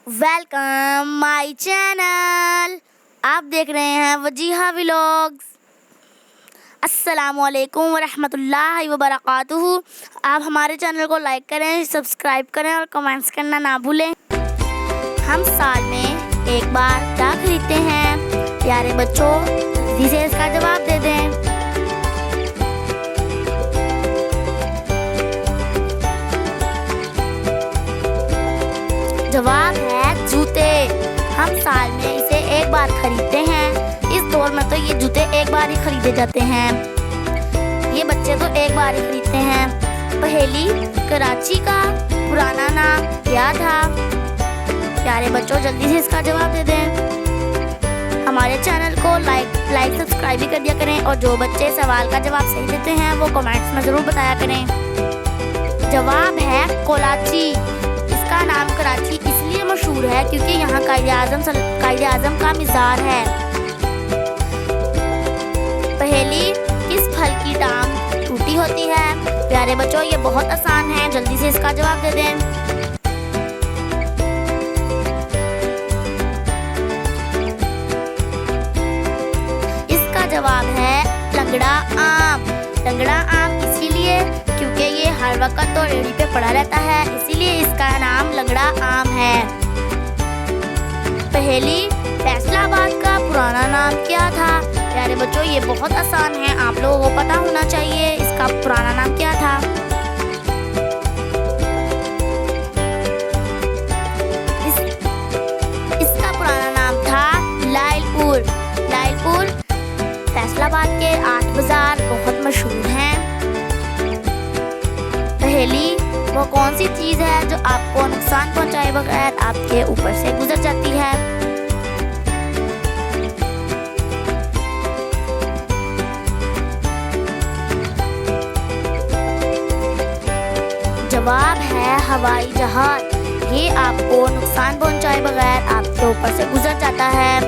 Welcome my channel. आप देख रहे हैं वजीहा व्लॉग्स। अस्सलामुअलैकुम वरहमतुल्लाहि वबरकातुहू। आप हमारे चैनल को लाइक करें, सब्सक्राइब करें और कमेंट्स करना ना भूलें। हम साल में एक बार क्या खरीदते हैं? प्यारे बच्चों, जिसे इसका जवाब दे दें। जवाब है जूते। हम साल में इसे एक बार खरीदते हैं। इस दौर में तो ये जूते एक बार ही खरीदे जाते हैं। ये बच्चे तो एक बार ही खरीदते हैं। पहेली, कराची का पुराना नाम क्या था? प्यारे बच्चों, जल्दी से इसका जवाब दे दें। हमारे चैनल को लाइक सब्सक्राइब भी कर दिया करें और जो बच्चे सवाल का जवाब सही देते हैं वो कमेंट्स में ज़रूर बताया करें। जवाब है कराची। इसका नाम कराची इसलिए मशहूर है क्योंकि यहाँ कायद-ए-आज़म का मज़ार है। पहेली, किस फल की टांग टूटी होती है? प्यारे बच्चों, ये बहुत आसान है, जल्दी से इसका जवाब दे दें। इसका जवाब है लंगड़ा आम। लंगड़ा आम इसीलिए क्योंकि ये हर वक्त तो रेहड़ी पे पड़ा रहता है, इसीलिए इसका नाम लंगड़ा आम है। पहेली, फैसलाबाद का पुराना नाम क्या था? प्यारे बच्चों, ये बहुत आसान है, आप लोगों को पता होना चाहिए इसका पुराना नाम क्या था। इसका पुराना नाम था लाइलपुर। लाइलपुर फैसलाबाद के 8 बाजार बहुत मशहूर हैं। पहेली, वो कौन सी चीज़ है जो आपको नुकसान पहुंचाए बगैर आपके ऊपर से गुजर जाती है? जवाब है हवाई जहाज। ये आपको नुकसान पहुंचाए बगैर आपके ऊपर से गुजर जाता है।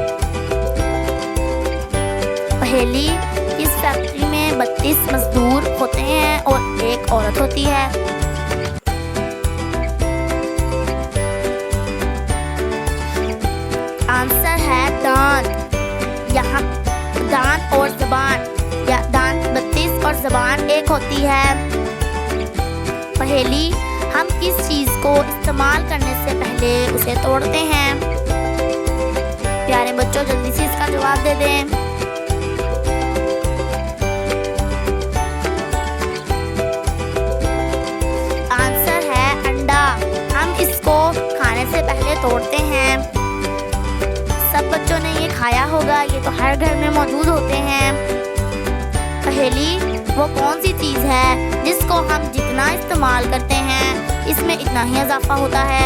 पहेली, इस फैक्ट्री में 32 मजदूर होते हैं और एक औरत होती है। आंसर है दांत। यहाँ दांत और जबान, या दांत 32 और जबान एक होती है। पहेली, हम किस चीज़ को इस्तेमाल करने से पहले उसे तोड़ते हैं? प्यारे बच्चों, जल्दी से इसका जवाब दे दें। आंसर है अंडा। हम इसको खाने से पहले तोड़ते हैं। सब बच्चों ने ये खाया होगा, ये तो हर घर में मौजूद होते हैं। पहेली, वो कौन सी चीज़ है जिसको हम जितना इस्तेमाल करते हैं इसमें इतना ही इजाफा होता है?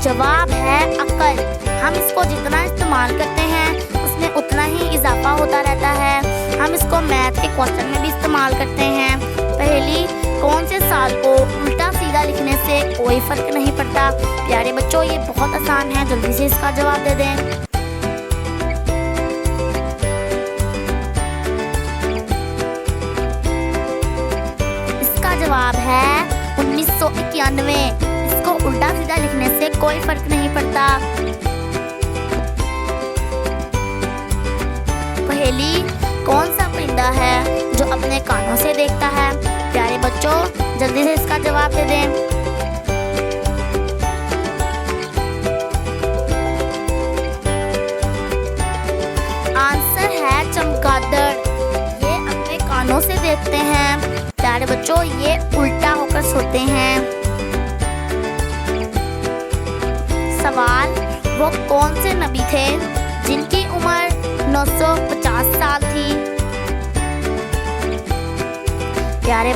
जवाब है अक्ल। हम इसको जितना इस्तेमाल करते हैं उसमें उतना ही इजाफा होता रहता है। हम इसको मैथ के क्वेश्चन में भी इस्तेमाल करते हैं। पहेली, कौन से साल को उल्टा सीधा लिखने से कोई फर्क नहीं पड़ता? प्यारे बच्चों, ये बहुत आसान है, जल्दी से इसका जवाब दे दें। इसका जवाब है 1991। इसको उल्टा सीधा लिखने से कोई फर्क नहीं पड़ता। पहेली, कौन सा परिंदा है जो अपने कानों से देखता है? प्यारे बच्चों, जल्दी से इसका जवाब दे दें। आंसर है चमगादड़। ये अपने कानों से देखते हैं। प्यारे बच्चों, ये उल्टा होकर सोते हैं। सवाल, वो कौन से नबी थे जिनकी उम्र 950 साल थी? प्यारे